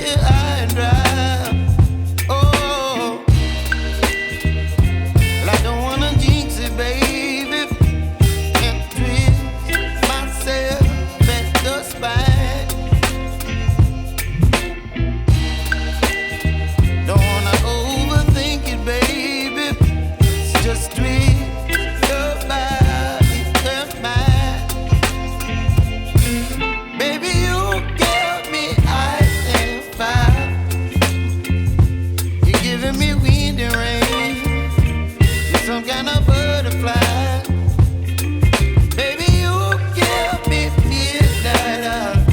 here high and dry. Oh, well, I don't wanna jinx it, baby, and twist myself at the spine. Don't wanna overthink it, baby. It's just twist your body and mine. Baby, you give me ice and fire. You're giving me wind and rain. You're some kind of butterfly. Baby, you give me midnight.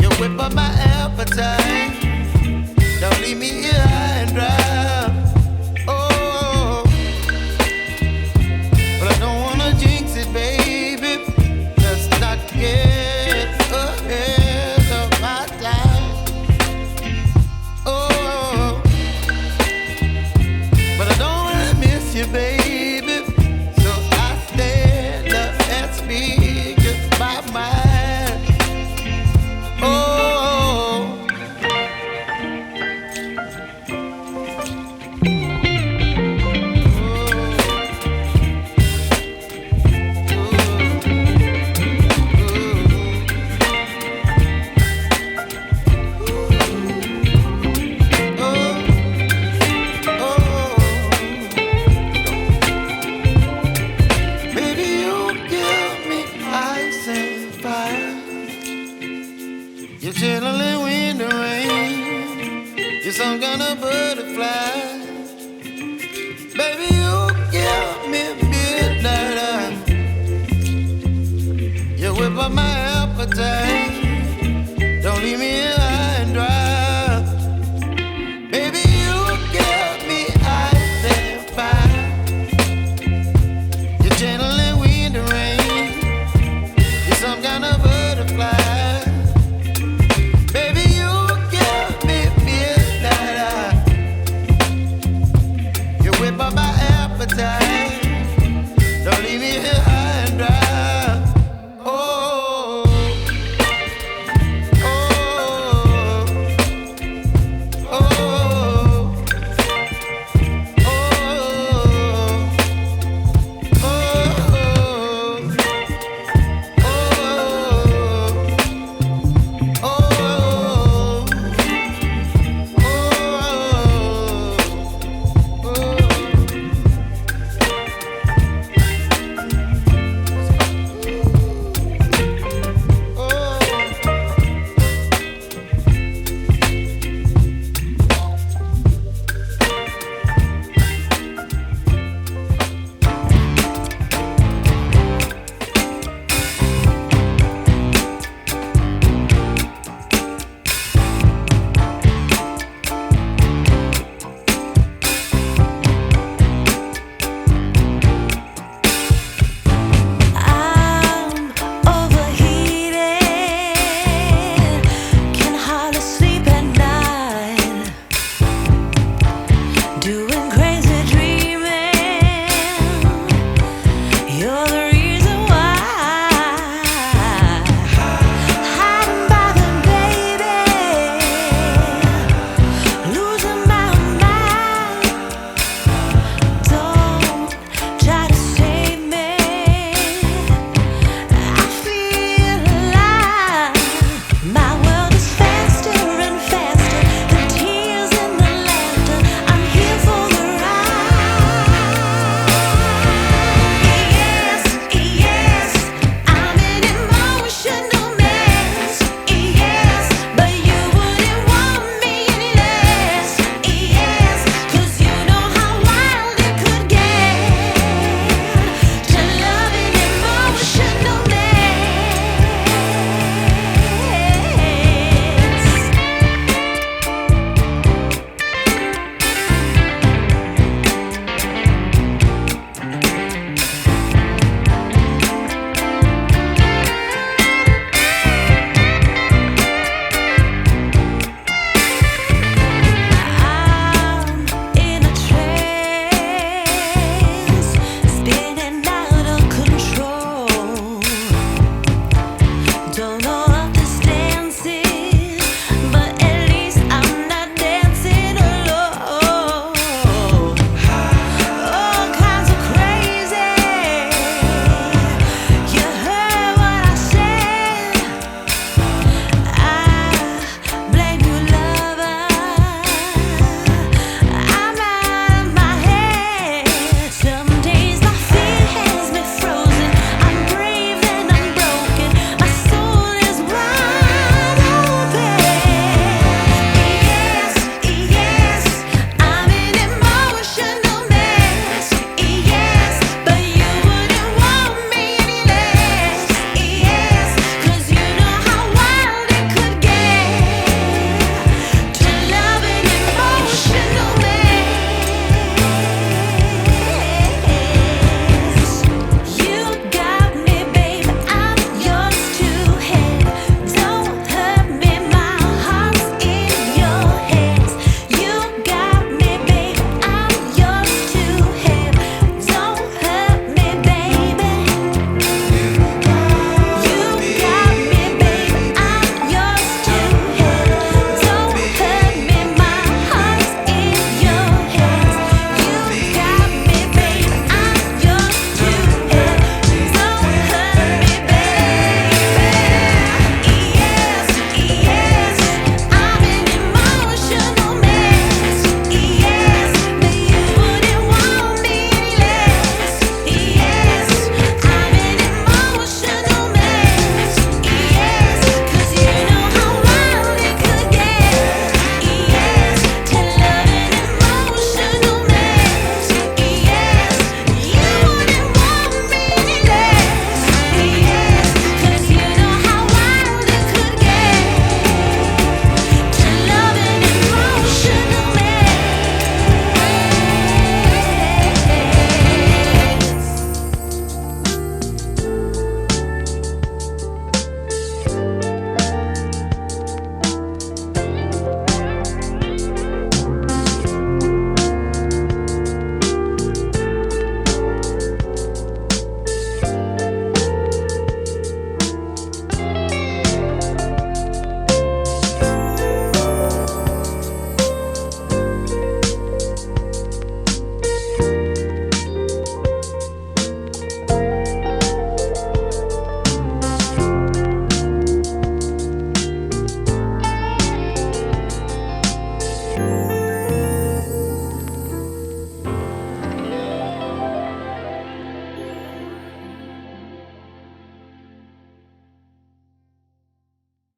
You whip up my appetite. Don't leave me here high and dry. Oh, but I don't wanna jinx it, baby. Let's not get ahead of my time. Oh, but I don't wanna miss you, baby. So I stand up and speak my mind. Oh. Baby, you give me ice and fire. You're chilling wind and rain. You're some kind of butterfly. Baby, you give me midnight. You whip up my appetite.